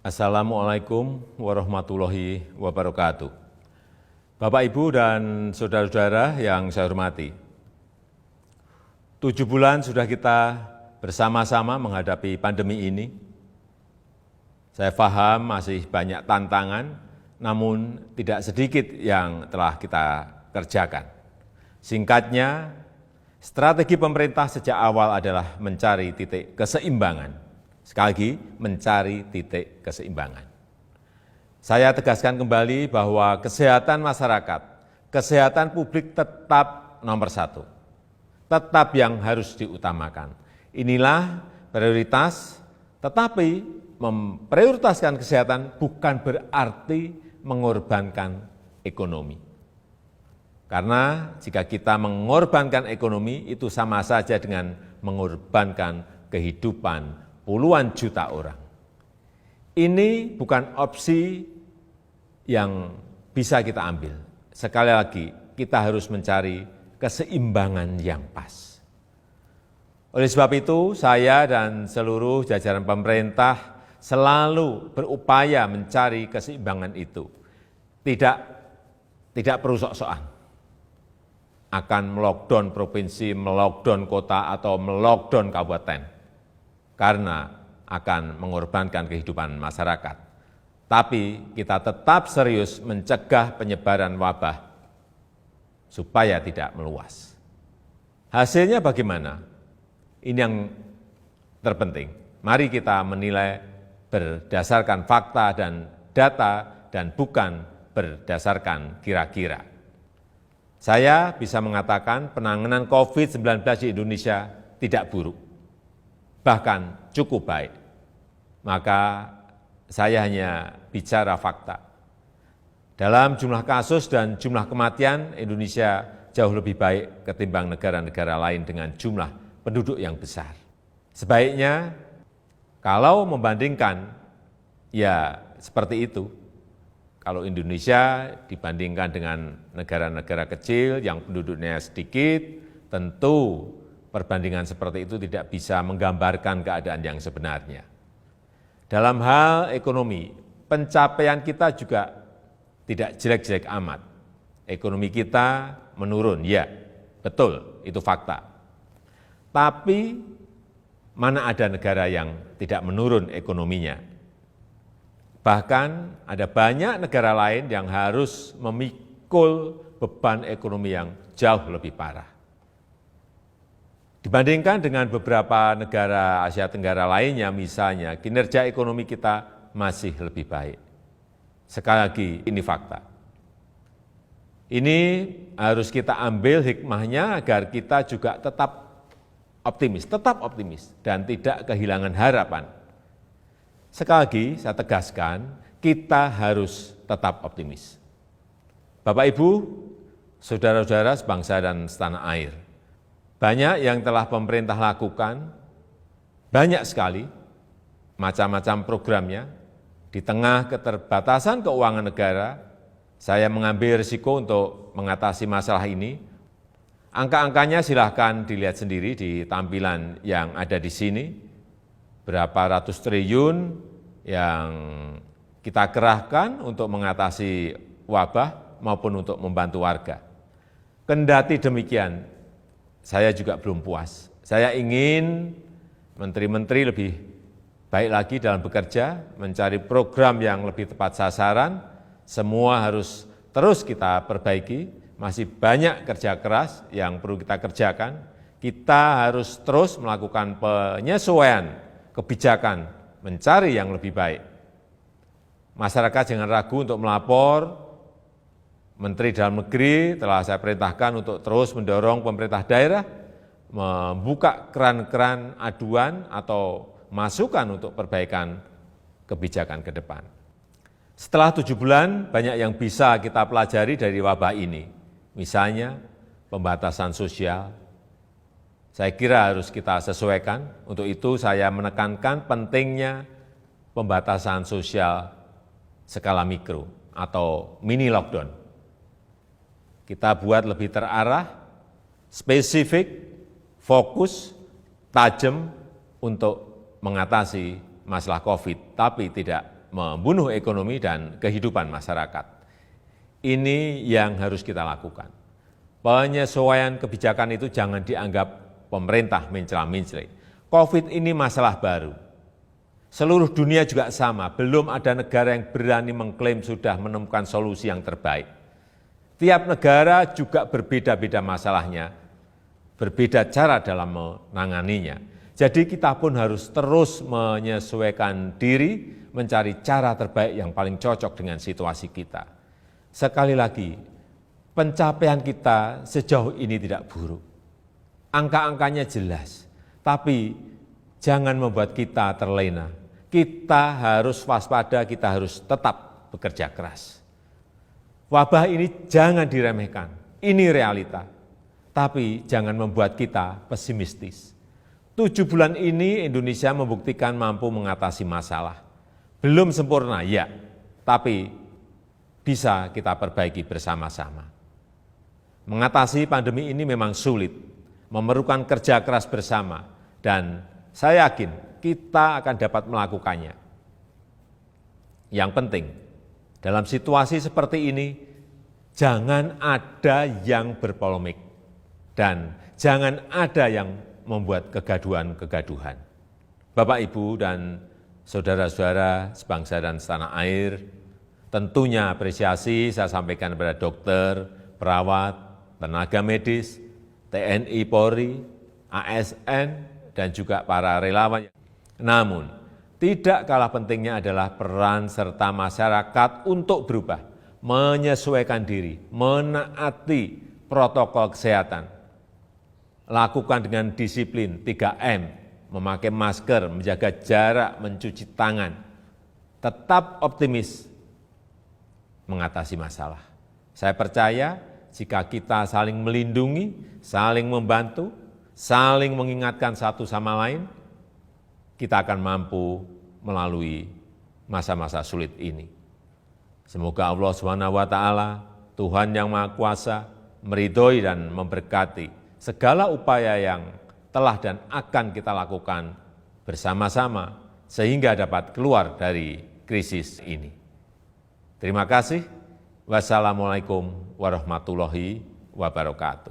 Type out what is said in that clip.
Assalamualaikum warahmatullahi wabarakatuh. Bapak, Ibu, dan saudara-saudara yang saya hormati. 7 bulan sudah kita bersama-sama menghadapi pandemi ini. Saya paham masih banyak tantangan, namun tidak sedikit yang telah kita kerjakan. Singkatnya, strategi pemerintah sejak awal adalah mencari titik keseimbangan. Sekali lagi, mencari titik keseimbangan. Saya tegaskan kembali bahwa kesehatan masyarakat, kesehatan publik tetap nomor satu. Tetap yang harus diutamakan. Inilah prioritas, tetapi memprioritaskan kesehatan bukan berarti mengorbankan ekonomi. Karena jika kita mengorbankan ekonomi, itu sama saja dengan mengorbankan kehidupan puluhan juta orang. Ini bukan opsi yang bisa kita ambil. Sekali lagi, kita harus mencari keseimbangan yang pas. Oleh sebab itu, saya dan seluruh jajaran pemerintah selalu berupaya mencari keseimbangan itu. Tidak perlu sok-sokan akan melockdown provinsi, melockdown kota, atau melockdown kabupaten. Karena akan mengorbankan kehidupan masyarakat. Tapi kita tetap serius mencegah penyebaran wabah supaya tidak meluas. Hasilnya bagaimana? Ini yang terpenting. Mari kita menilai berdasarkan fakta dan data dan bukan berdasarkan kira-kira. Saya bisa mengatakan penanganan COVID-19 di Indonesia tidak buruk, bahkan cukup baik. Maka saya hanya bicara fakta. Dalam jumlah kasus dan jumlah kematian, Indonesia jauh lebih baik ketimbang negara-negara lain dengan jumlah penduduk yang besar. Sebaiknya kalau membandingkan, ya seperti itu. Kalau Indonesia dibandingkan dengan negara-negara kecil yang penduduknya sedikit, tentu perbandingan seperti itu tidak bisa menggambarkan keadaan yang sebenarnya. Dalam hal ekonomi, pencapaian kita juga tidak jelek-jelek amat. Ekonomi kita menurun, ya, betul, itu fakta. Tapi mana ada negara yang tidak menurun ekonominya? Bahkan ada banyak negara lain yang harus memikul beban ekonomi yang jauh lebih parah. Dibandingkan dengan beberapa negara Asia Tenggara lainnya, misalnya, kinerja ekonomi kita masih lebih baik. Sekali lagi, ini fakta. Ini harus kita ambil hikmahnya agar kita juga tetap optimis, dan tidak kehilangan harapan. Sekali lagi, saya tegaskan, kita harus tetap optimis. Bapak, Ibu, saudara-saudara sebangsa dan setanah air, banyak yang telah pemerintah lakukan, banyak sekali macam-macam programnya. Di tengah keterbatasan keuangan negara, saya mengambil risiko untuk mengatasi masalah ini. Angka-angkanya silahkan dilihat sendiri di tampilan yang ada di sini. Berapa ratus triliun yang kita kerahkan untuk mengatasi wabah maupun untuk membantu warga. Kendati demikian, saya juga belum puas. Saya ingin menteri-menteri lebih baik lagi dalam bekerja, mencari program yang lebih tepat sasaran. Semua harus terus kita perbaiki. Masih banyak kerja keras yang perlu kita kerjakan. Kita harus terus melakukan penyesuaian kebijakan, mencari yang lebih baik. Masyarakat jangan ragu untuk melapor. Menteri Dalam Negeri telah saya perintahkan untuk terus mendorong pemerintah daerah membuka keran-keran aduan atau masukan untuk perbaikan kebijakan ke depan. Setelah 7 bulan, banyak yang bisa kita pelajari dari wabah ini. Misalnya, pembatasan sosial. Saya kira harus kita sesuaikan. Untuk itu saya menekankan pentingnya pembatasan sosial skala mikro atau mini lockdown. Kita buat lebih terarah, spesifik, fokus, tajam untuk mengatasi masalah COVID, tapi tidak membunuh ekonomi dan kehidupan masyarakat. Ini yang harus kita lakukan. Penyesuaian kebijakan itu jangan dianggap pemerintah mencela-mencela. COVID ini masalah baru. Seluruh dunia juga sama, belum ada negara yang berani mengklaim sudah menemukan solusi yang terbaik. Tiap negara juga berbeda-beda masalahnya, berbeda cara dalam menanganinya. Jadi kita pun harus terus menyesuaikan diri, mencari cara terbaik yang paling cocok dengan situasi kita. Sekali lagi, pencapaian kita sejauh ini tidak buruk. Angka-angkanya jelas, tapi jangan membuat kita terlena. Kita harus waspada, kita harus tetap bekerja keras. Wabah ini jangan diremehkan, ini realita. Tapi jangan membuat kita pesimistis. 7 bulan ini Indonesia membuktikan mampu mengatasi masalah. Belum sempurna, ya, tapi bisa kita perbaiki bersama-sama. Mengatasi pandemi ini memang sulit, memerlukan kerja keras bersama, dan saya yakin kita akan dapat melakukannya. Yang penting, dalam situasi seperti ini, jangan ada yang berpolemik dan jangan ada yang membuat kegaduhan-kegaduhan. Bapak, Ibu, dan saudara-saudara sebangsa dan setanah air, tentunya apresiasi saya sampaikan kepada dokter, perawat, tenaga medis, TNI, Polri, ASN, dan juga para relawan. Namun, tidak kalah pentingnya adalah peran serta masyarakat untuk berubah, menyesuaikan diri, menaati protokol kesehatan. Lakukan dengan disiplin 3M, memakai masker, menjaga jarak, mencuci tangan. Tetap optimis mengatasi masalah. Saya percaya jika kita saling melindungi, saling membantu, saling mengingatkan satu sama lain, kita akan mampu melalui masa-masa sulit ini. Semoga Allah SWT, Tuhan yang Maha Kuasa, meridhoi dan memberkati segala upaya yang telah dan akan kita lakukan bersama-sama sehingga dapat keluar dari krisis ini. Terima kasih. Wassalamualaikum warahmatullahi wabarakatuh.